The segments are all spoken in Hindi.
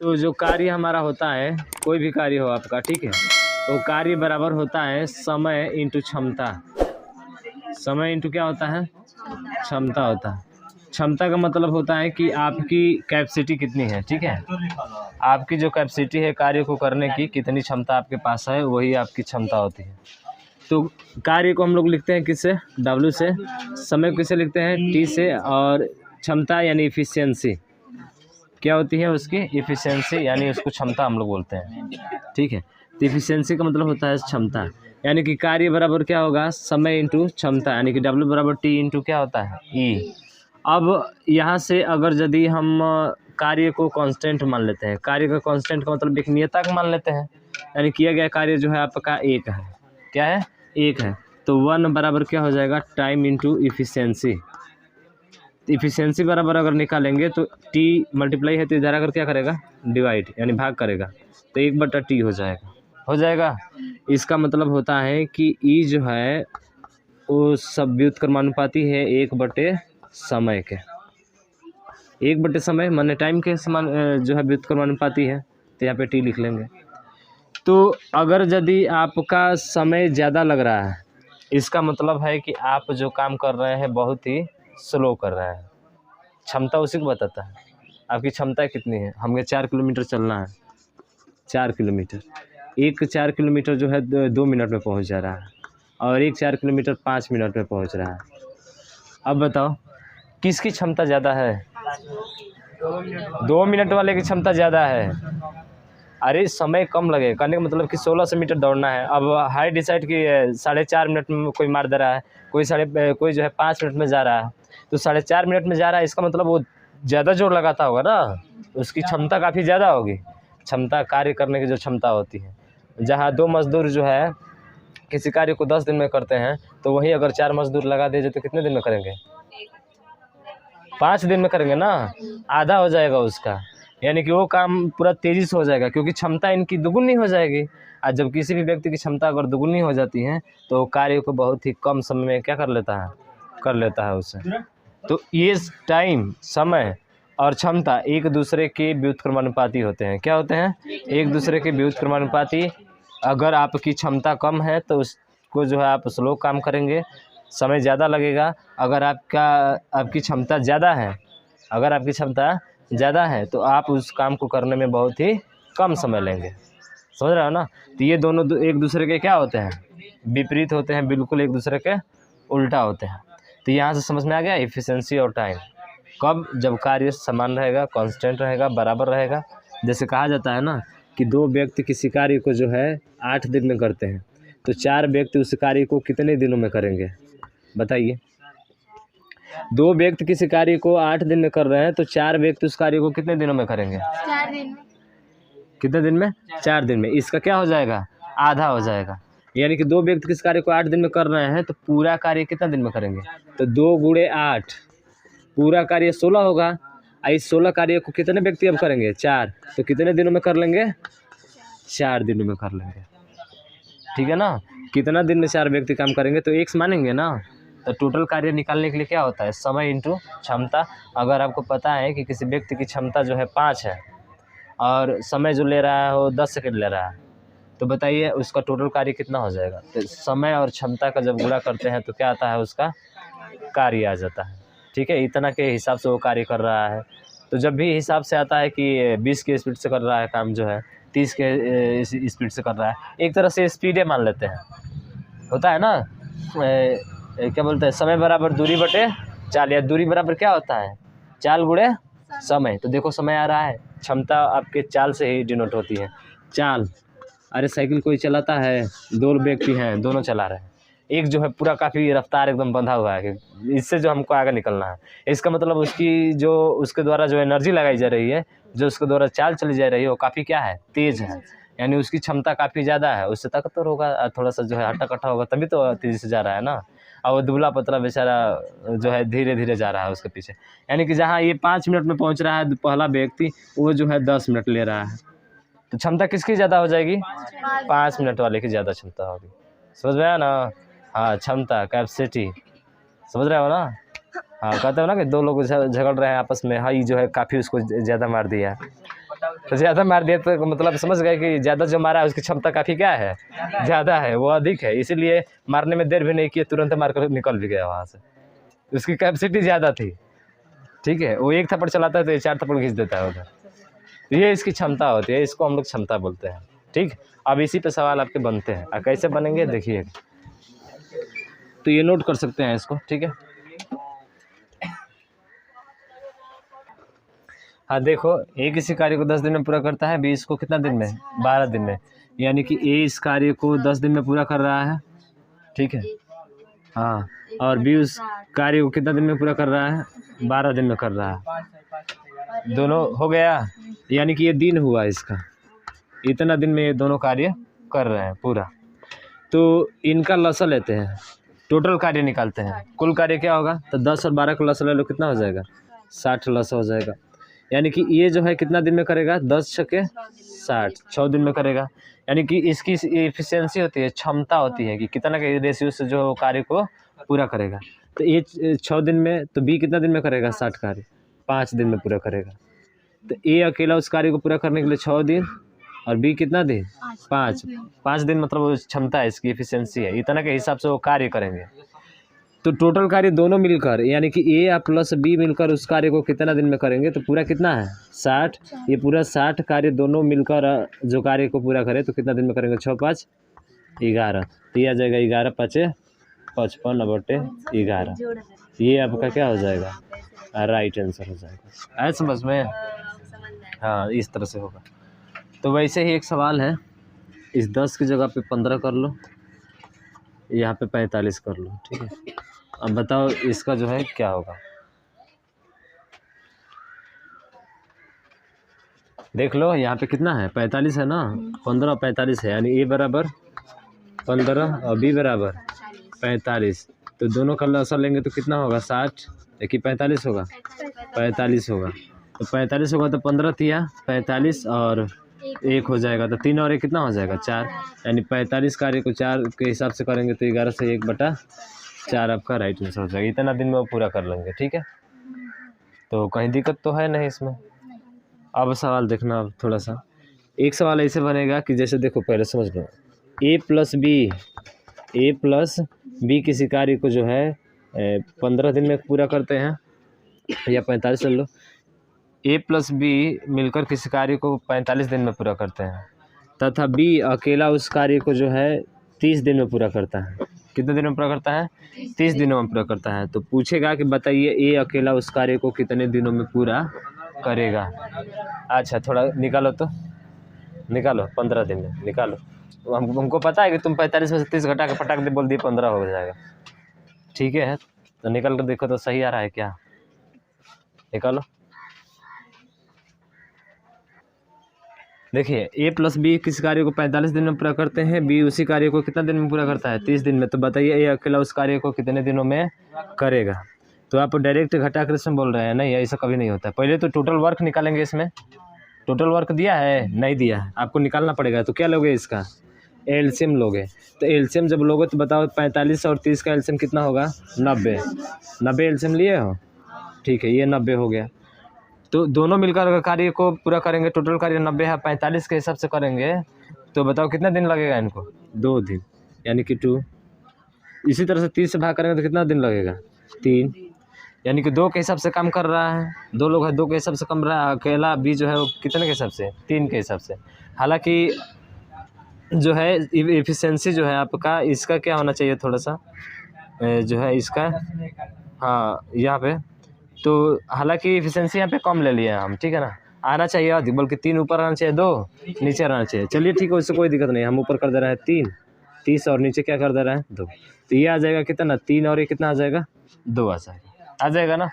तो जो कार्य हमारा होता है, कोई भी कार्य हो आपका, ठीक है, तो कार्य बराबर होता है समय इंटू क्षमता। समय इंटू क्या होता है? क्षमता होता है। क्षमता का मतलब होता है कि आपकी कैपेसिटी कितनी है, ठीक है, आपकी जो कैपेसिटी है कार्य को करने की, कितनी क्षमता आपके पास है, वही आपकी क्षमता होती है। तो कार्य को हम लोग लिखते हैं किससे? W से। समय किसे लिखते हैं? T से। और क्षमता यानी इफिशियंसी क्या होती है? उसकी इफिशियंसी यानी उसको क्षमता हम लोग बोलते हैं, ठीक है। तो इफिशियंसी का मतलब होता है क्षमता, यानी कि कार्य बराबर क्या होगा? समय इंटू क्षमता, यानी कि W बराबर T इंटू क्या होता है? E। अब यहाँ से अगर यदि हम कार्य को कांस्टेंट मान लेते हैं, कार्य का कांस्टेंट का मतलब एक नियतांक मान लेते हैं, यानी किया गया कार्य जो है आपका 1 है। क्या है? 1 है। तो 1 बराबर क्या हो जाएगा? Time into efficiency. इफिशियंसी बराबर अगर निकालेंगे तो T मल्टीप्लाई है तो इधर आकर क्या करेगा? डिवाइड यानी भाग करेगा, तो 1/T हो जाएगा। हो जाएगा। इसका मतलब होता है कि E जो है वो सब व्युत्क्रमानुपाती है 1/समय के। 1/समय माने टाइम के समान जो है व्युत्क्रमानुपाती है, तो यहाँ पे T लिख लेंगे। तो अगर यदि आपका समय ज़्यादा लग रहा है, इसका मतलब है कि आप जो काम कर रहे हैं बहुत ही स्लो कर रहे हैं। क्षमता उसी को बताता है आपकी क्षमता कितनी है। हमें 4 किलोमीटर चलना है, 4 किलोमीटर, एक 4 किलोमीटर जो है 2 मिनट में पहुंच जा रहा है, और एक 4 किलोमीटर 5 मिनट में पहुंच रहा है। अब बताओ किसकी क्षमता ज़्यादा है? 2 मिनट वाले की क्षमता ज़्यादा है। अरे समय कम लगेगा, कहने का मतलब कि 1600 मीटर दौड़ना है। अब हाई डिसाइड की 4.5 मिनट में कोई मार दे रहा है, कोई जो है 5 मिनट में जा रहा है, तो 4.5 मिनट में जा रहा है, इसका मतलब वो ज़्यादा जोर लगाता होगा ना, उसकी क्षमता काफ़ी ज़्यादा होगी। क्षमता कार्य करने की जो क्षमता होती है, जहाँ 2 मजदूर जो है किसी कार्य को 10 दिन में करते हैं, तो वहीं अगर 4 मजदूर लगा दीजिए तो कितने दिन में करेंगे? 5 दिन में करेंगे ना, आधा हो जाएगा उसका, यानी कि वो काम पूरा तेज़ी से हो जाएगा, क्योंकि क्षमता इनकी दुगुनी हो जाएगी। और जब किसी भी व्यक्ति की क्षमता अगर दुगुनी हो जाती है तो कार्य को बहुत ही कम समय में क्या कर लेता है उसे। तो ये टाइम, समय और क्षमता एक दूसरे के व्युत्क्रमानुपाती होते हैं। क्या होते हैं? एक दूसरे के व्युत्क्रमानुपाती। अगर आपकी क्षमता कम है तो उसको जो है आप स्लो काम करेंगे, समय ज़्यादा लगेगा। अगर आपकी क्षमता ज़्यादा है, तो आप उस काम को करने में बहुत ही कम समय लेंगे। समझ रहे हो ना? तो ये दोनों एक दूसरे के क्या होते हैं? विपरीत होते हैं, बिल्कुल एक दूसरे के उल्टा होते हैं। तो यहाँ से समझ में आ गया एफिशिएंसी और टाइम। कब? जब कार्य समान रहेगा, कांस्टेंट रहेगा, बराबर रहेगा। जैसे कहा जाता है ना कि 2 व्यक्ति किसी कार्य को जो है 8 दिन में करते हैं, तो 4 व्यक्ति उस कार्य को कितने दिनों में करेंगे? बताइए। 2 व्यक्ति किसी कार्य को 8 दिन में कर रहे हैं, तो 4 व्यक्ति उस कार्य को कितने दिनों में करेंगे? 4 दिन में। कितने दिन में? 4 दिन में। इसका क्या हो जाएगा? आधा हो जाएगा। यानी कि 2 व्यक्ति किस कार्य को 8 दिन में कर रहे हैं, तो पूरा कार्य कितना दिन में करेंगे? तो 2 गुणे 8, पूरा कार्य 16 होगा। इस 16 कार्य को कितने व्यक्ति अब करेंगे? 4। तो कितने दिनों में कर लेंगे? 4 दिनों में कर लेंगे, ठीक है ना। कितना दिन में 4 व्यक्ति काम करेंगे? तो एक मानेंगे ना। तो टोटल कार्य निकालने के लिए क्या होता है? समय इंटू क्षमता। अगर आपको पता है कि किसी व्यक्ति की क्षमता जो है 5 है और समय जो ले रहा है वो 10 सेकंड ले रहा है, तो बताइए उसका टोटल कार्य कितना हो जाएगा? तो समय और क्षमता का जब गुणा करते हैं तो क्या आता है? उसका कार्य आ जाता है, ठीक है। इतना के हिसाब से वो कार्य कर रहा है। तो जब भी हिसाब से आता है कि 20 के स्पीड से कर रहा है काम, जो है 30 के स्पीड से कर रहा है, एक तरह से स्पीडे मान लेते हैं। होता है ना, क्या बोलते हैं, समय बराबर दूरी बटे चाल, या दूरी बराबर क्या होता है? चाल गुणे समय। तो देखो समय आ रहा है, क्षमता आपके चाल से ही डिनोट होती है। चाल, अरे साइकिल कोई चलाता है, 2 व्यक्ति हैं, दोनों चला रहे हैं, एक जो है पूरा काफ़ी रफ्तार एकदम बंधा हुआ है कि इससे जो हमको आगे निकलना है। इसका मतलब उसके द्वारा जो एनर्जी लगाई जा रही है, जो उसके द्वारा चाल चली जा रही है, वो काफ़ी क्या है? तेज़ है, यानी उसकी क्षमता काफ़ी ज़्यादा है। उससे ताकतवर होगा, थोड़ा सा जो है हट्टा कट्टा होगा, तभी तो तेज़ी से जा रहा है ना। और वो दुबला पतला बेचारा जो है धीरे धीरे जा रहा है उसके पीछे। यानी कि जहाँ ये 5 मिनट में पहुँच रहा है पहला व्यक्ति, वो जो है 10 मिनट ले रहा है। तो क्षमता किसकी ज़्यादा हो जाएगी? 5 मिनट वाले की ज़्यादा क्षमता होगी। समझ में आया ना? हाँ, क्षमता, कैपेसिटी, समझ रहे हो ना? हाँ, कहते हो ना कि 2 लोग झगड़ रहे हैं आपस में, हाँ ये जो है काफ़ी उसको ज़्यादा मार दिया। तो ज़्यादा मार दिया तो मतलब समझ गए कि ज़्यादा जो मारा है उसकी क्षमता काफ़ी क्या है, ज़्यादा है, वो अधिक है, इसीलिए मारने में देर भी नहीं किया, तुरंत मार कर निकल भी गया वहाँ से। उसकी कैपेसिटी ज़्यादा थी, ठीक है। वो एक थप्पड़ चलाता है तो ये 4 थप्पड़ खींच देता है उधर। ये इसकी क्षमता होती है, इसको हम लोग क्षमता बोलते हैं, ठीक। अब इसी पे सवाल आपके बनते हैं, कैसे बनेंगे देखिए। तो ये नोट कर सकते हैं इसको, ठीक है। हाँ देखो, ए किसी कार्य को 10 दिन में पूरा करता है, बी इसको कितना दिन में, 12 दिन में, यानी कि ए इस कार्य को 10 दिन में पूरा कर रहा है, ठीक है। हाँ, और बी उस कार्य को कितना दिन में पूरा कर रहा है, 12 दिन में कर रहा है। दोनों हो गया, यानी कि ये दिन हुआ इसका, इतना दिन में ये दोनों कार्य कर रहे हैं पूरा। तो इनका लसा लेते हैं, टोटल कार्य निकालते हैं, कुल कार्य क्या होगा, तो 10 और 12 का लसा ले लो, कितना हो जाएगा, 60 लसा हो जाएगा। यानी कि ये जो है कितना दिन में करेगा, 10 छके 60, 6 दिन में करेगा। यानी कि इसकी एफिशिएंसी होती है, क्षमता होती है कि कितना के रेशियो से जो कार्य को पूरा करेगा। तो ये 6 दिन में, तो बी कितना दिन में करेगा, 60 कार्य 5 दिन में पूरा करेगा। तो ए अकेला उस कार्य को पूरा करने के लिए 6 दिन, और बी कितना दिन, 5 दिन, मतलब वो क्षमता है, इसकी एफिशिएंसी है, इतना के हिसाब से वो कार्य करेंगे। तो टोटल कार्य दोनों मिलकर, यानी कि ए प्लस बी मिलकर उस कार्य को कितना दिन में करेंगे, तो पूरा कितना है, 60। ये पूरा 60 कार्य दोनों मिलकर जो कार्य को पूरा करे तो कितना दिन में करेंगे, 6 5 11, तो ये आ जाएगा 11 5 55/11। ये आपका क्या हो जाएगा, राइट आंसर हो जाएगा। आया समझ में, हाँ इस तरह से होगा। तो वैसे ही एक सवाल है, इस 10 की जगह पे 15 कर लो, यहाँ पे 45 कर लो, ठीक है। अब बताओ इसका जो है क्या होगा, देख लो यहाँ पे कितना है, 45 है ना, 15 और 45 है, यानी ए बराबर 15 और बी बराबर 45। तो दोनों का लसा लेंगे तो कितना होगा, 60 कि 45 होगा, 45 होगा। तो 45 होगा तो 15 तिया 45 और 1 हो जाएगा, तो 3 और 1 कितना हो जाएगा, 4। यानी 45 कार्य को 4 के हिसाब से करेंगे तो 11 से 1/4 आपका राइट आंसर हो जाएगा। इतना दिन में वो पूरा कर लेंगे, ठीक है। तो कहीं दिक्कत तो है नहीं इसमें। अब सवाल देखना, अब थोड़ा सा एक सवाल ऐसे बनेगा कि जैसे देखो, पहले समझ लो, ए प्लस बी किसी कार्य को जो है 15 दिन में पूरा करते हैं, या 45 ले लो। ए प्लस बी मिलकर किसी कार्य को 45 दिन में पूरा करते हैं, तथा बी अकेला उस कार्य को जो है 30 दिन में पूरा करता है। कितने दिन में पूरा करता है, 30 दिनों में पूरा करता है। तो पूछेगा कि बताइए ए अकेला उस कार्य को कितने दिनों में पूरा करेगा। अच्छा थोड़ा निकालो, तो निकालो, 15 दिन में निकालो। तो हमको पता है कि तुम 45 में से 30 घटा के फटाक दे बोल दिए 15 हो जाएगा, ठीक है। तो निकल कर देखो तो सही आ रहा है क्या, निकालो। देखिए ए प्लस बी किस कार्य को 45 दिन में पूरा करते हैं, बी उसी कार्य को कितना दिन में पूरा करता है, 30 दिन में। तो बताइए ए अकेला उस कार्य को कितने दिनों में करेगा। तो आप डायरेक्ट घटा कर इसमें बोल रहे हैं, नहीं ऐसा कभी नहीं होता। पहले तो टोटल वर्क निकालेंगे, इसमें टोटल वर्क दिया है, नहीं दिया है, आपको निकालना पड़ेगा। तो क्या लोगे, इसका एलसीएम लोगे। तो एलसीएम जब लोगे तो बताओ 45 और 30 का एलसीएम कितना होगा, 90 एलसीएम लिए हो, ठीक है, ये 90 हो गया। तो दोनों मिलकर अगर कार्य को पूरा करेंगे, टोटल कार्य 90 है, 45 के हिसाब से करेंगे, तो बताओ कितना दिन लगेगा इनको, 2 दिन, यानी कि 2। इसी तरह से 30 से भाग करेंगे तो कितना दिन लगेगा, 3, यानी कि 2 के हिसाब से काम कर रहा है, 2 लोग है, 2 के हिसाब से कम रहा है। अकेला बी जो है वो कितने के हिसाब से, 3 के हिसाब से। हालांकि जो है एफिशिएंसी जो है आपका, इसका क्या होना चाहिए, थोड़ा सा जो है इसका, हाँ यहाँ पे, तो हालांकि एफिशिएंसी यहाँ पे कम ले लिए हम, ठीक है ना। आना चाहिए अधिक, बल्कि 3 ऊपर आना चाहिए, 2 नीचे आना चाहिए। चलिए ठीक है, उससे कोई दिक्कत नहीं, हम ऊपर कर दे रहे हैं 3 30 और नीचे क्या कर दे रहे हैं, 2। तो ये आ जाएगा कितना, 3 और ये कितना आ जाएगा, 2 आ जाएगा ना,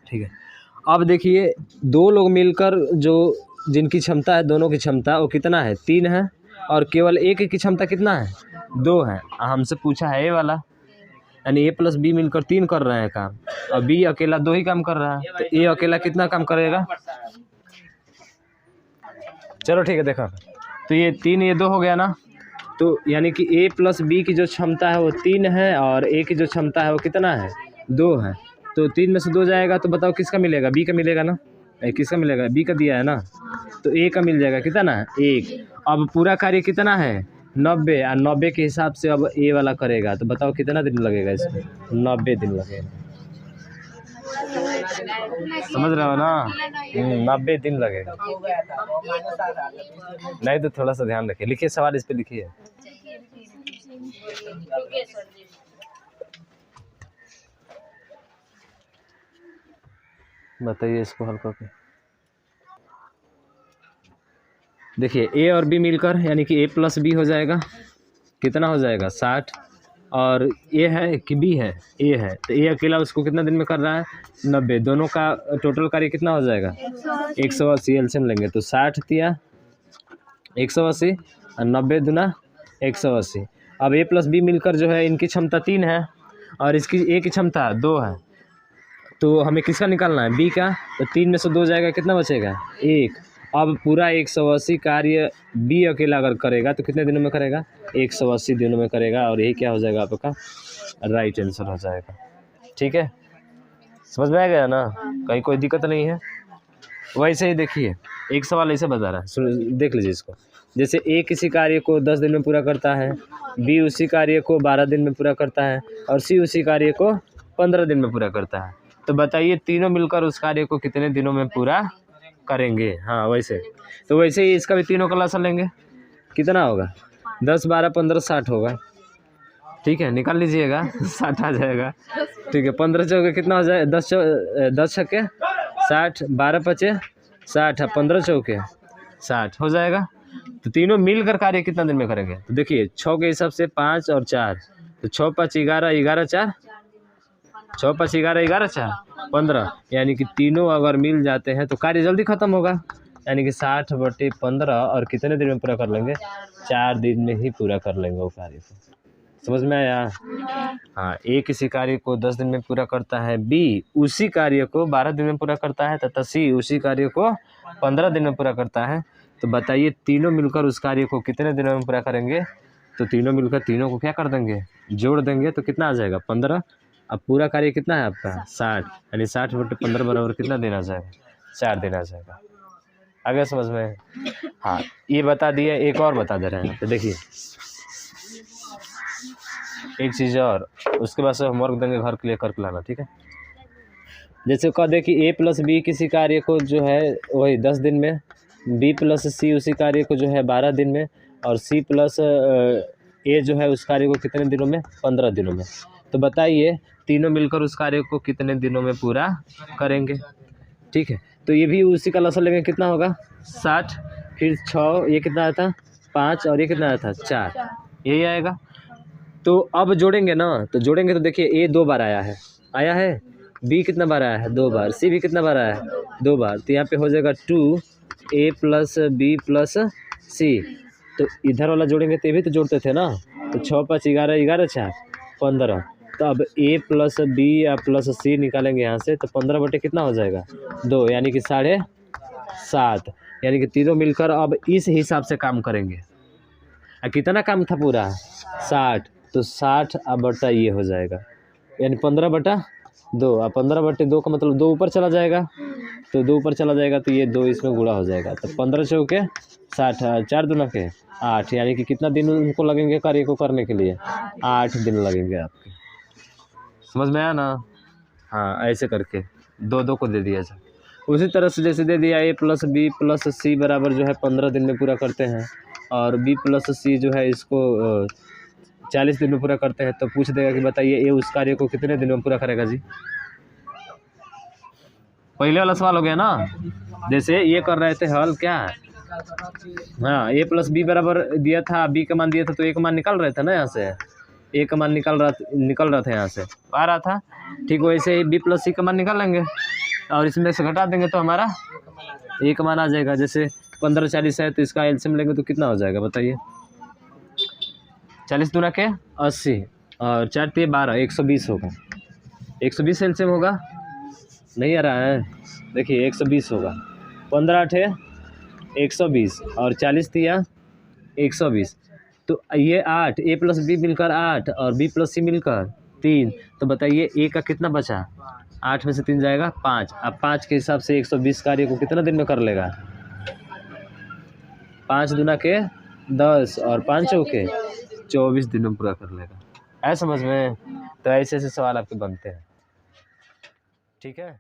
ठीक है। अब देखिए 2 लोग मिलकर जो जिनकी क्षमता है, दोनों की क्षमता वो कितना है, 3 है, और केवल एक की क्षमता कितना है, 2 है। हमसे पूछा है ए वाला, यानी ए प्लस बी मिलकर 3 कर रहे हैं काम, और बी अकेला 2 ही काम कर रहा है। तो ए अकेला कितना काम करेगा, चलो ठीक है, देखो तो ये 3 ये 2 हो गया ना। तो यानी कि ए प्लस बी की जो क्षमता है वो 3 है, और ए की जो क्षमता है वो कितना है, 2 है। तो 3 में से 2 जाएगा, तो बताओ किसका मिलेगा, बी का मिलेगा ना। किसका मिलेगा, बी का दिया है ना, तो ए का मिल जाएगा कितना, 1। अब पूरा कार्य कितना है 90, और 90 के हिसाब से अब ए वाला करेगा, तो बताओ कितना दिन लगेगा इसमें, 90 दिन लगेगा। समझ रहे हो ना, 90 दिन लगेगा। नहीं तो थोड़ा सा ध्यान रखिए, लिखिए सवाल इस पे लिखिए। बताइए इसको हल करके। देखिए ए और बी मिलकर यानी कि ए प्लस बी हो जाएगा, कितना हो जाएगा 60, और ए है कि बी है, ए है, तो ए अकेला उसको कितना दिन में कर रहा है 90, दोनों का टोटल कार्य कितना हो जाएगा 180, एलसीएम लेंगे तो 60 दिया 180 और 90 दूना 180। अब ए प्लस बी मिलकर जो है इनकी क्षमता 3 है और इसकी ए की क्षमता 2 है, तो हमें किसका निकालना है, बी का, तो 3 में से 2 जाएगा, कितना बचेगा 1। अब पूरा 180 कार्य बी अकेला अगर करेगा तो कितने दिनों में करेगा 180 दिनों में करेगा, और यही क्या हो जाएगा आपका राइट आंसर हो जाएगा। ठीक है, समझ में आ गया ना, कहीं कोई दिक्कत नहीं है। वैसे ही देखिए एक सवाल ऐसे बता रहा है, देख लीजिए इसको। जैसे ए किसी कार्य को 10 दिन में पूरा करता है, बी उसी कार्य को 12 दिन में पूरा करता है और सी उसी कार्य को 15 दिन में पूरा करता है, तो बताइए तीनों मिलकर उस कार्य को कितने दिनों में पूरा करेंगे। हाँ वैसे तो वैसे ही इसका भी तीनों का लसन लेंगे, कितना होगा 10 12 15 60 होगा। ठीक है, निकाल लीजिएगा 60 आ जाएगा। ठीक है, 15 चौके कितना हो जाए 10 छक्के 60, 12 पचे 60, 15 चौके 60 हो जाएगा। तो तीनों मिलकर कार्य कितना दिन में करेंगे, तो देखिए 6 के हिसाब से 5 और 4, तो 6 5 11 11 4, 6 5 11 11 4 15, यानी कि तीनों अगर मिल जाते हैं तो कार्य जल्दी खत्म होगा, यानी कि 60/15 और कितने दिन में पूरा कर लेंगे 4 दिन में ही पूरा कर लेंगे वो कार्य को। समझ में आया। हाँ, ए किसी कार्य को 10 दिन में पूरा करता है, बी उसी कार्य को 12 दिन में पूरा करता है तथा सी उसी कार्य को 15 दिन में पूरा करता है, तो बताइए तीनों मिलकर उस कार्य को कितने दिनों में पूरा करेंगे। तो तीनों मिलकर तीनों को क्या कर देंगे, जोड़ देंगे, तो कितना आ जाएगा 15। अब पूरा कार्य कितना है आपका 60, यानी 60/15 बराबर कितना दिन आ जाएगा 4 दिन आ जाएगा। आगे समझ में। हाँ, ये बता दिया, एक और बता दे रहे हैं, तो देखिए एक चीज़ और, उसके बाद से होमवर्क देंगे घर के लिए करके लाना। ठीक है, जैसे कह दे कि ए प्लस बी किसी कार्य को जो है वही 10 दिन में, बी प्लस सी उसी कार्य को जो है 12 दिन में, और सी प्लस ए जो है उस कार्य को कितने दिनों में 15 दिनों में, तो बताइए तीनों मिलकर उस कार्य को कितने दिनों में पूरा करेंगे। ठीक है, तो ये भी उसी का लसन लेंगे, कितना होगा 60, फिर 6, ये कितना आया था 5 और ये कितना आया था 4, यही आएगा। तो अब जोड़ेंगे ना, तो जोड़ेंगे तो देखिए ए 2 बार आया है, बी कितना बार आया है 2 बार, सी भी कितना बार आया है 2 बार, तो यहाँ पे हो जाएगा 2a प्लस बी प्लस सी। तो इधर वाला जोड़ेंगे तो ये भी तो जोड़ते थे ना, तो 6 5 11 11 4 15, तो अब a प्लस बी या प्लस सी निकालेंगे यहाँ से, तो 15 बटे कितना हो जाएगा 2, यानी कि 7.5, यानी कि तीनों मिलकर अब इस हिसाब से काम करेंगे। कितना काम था पूरा 60, तो 60 अब बटा ये हो जाएगा, यानी 15/2, और 15/2 का मतलब 2 ऊपर चला जाएगा, तो 2 ऊपर चला जाएगा तो ये 2 इसमें गुणा हो जाएगा, तो 15 चौके 60, 4 दूना के 8, यानी कि कितना दिन उनको लगेंगे कार्य को करने के लिए 8 दिन लगेंगे आपके। समझ में आया ना। हाँ, ऐसे करके 2 को दे दिया जाए। उसी तरह से जैसे दे दिया ए प्लस बी प्लस सी बराबर जो है 15 दिन में पूरा करते हैं, और बी प्लस सी जो है इसको 40 दिन में पूरा करते हैं, तो पूछ देगा कि बताइए ए उस कार्य को कितने दिन में पूरा करेगा जी। पहले वाला सवाल हो गया ना, जैसे ये कर रहे थे हल क्या, हाँ ए प्लस बी बराबर दिया था, बी का मान दिया था, तो ए का मान निकाल रहे थे ना, यहाँ से ए का मान निकल रहा था यहाँ से आ रहा था। ठीक, वैसे ही बी प्लस सी का मान निकाल लेंगे और इसमें से घटा देंगे तो हमारा ए का मान आ जाएगा। जैसे 15 40 है, तो इसका एलसीएम लेंगे तो कितना हो जाएगा बताइए, 40 दूना के 80 और 4 3 12, 120 होगा। 120 एलसीएम होगा, नहीं आ रहा है, देखिए 120 होगा, 15 8 120 और 40 दिया 120, तो ये 8, ए प्लस बी मिलकर 8 और बी प्लस सी मिलकर 3, तो बताइए ए का कितना बचा 8 में से 3 जाएगा 5। अब 5 के हिसाब से 120 कार्य को कितना दिन में कर लेगा? 5 दूना के 10 और 5 चौके 24 दिन में पूरा कर लेगा। है समझ में? तो ऐसे ऐसे सवाल आपके बनते हैं, ठीक है।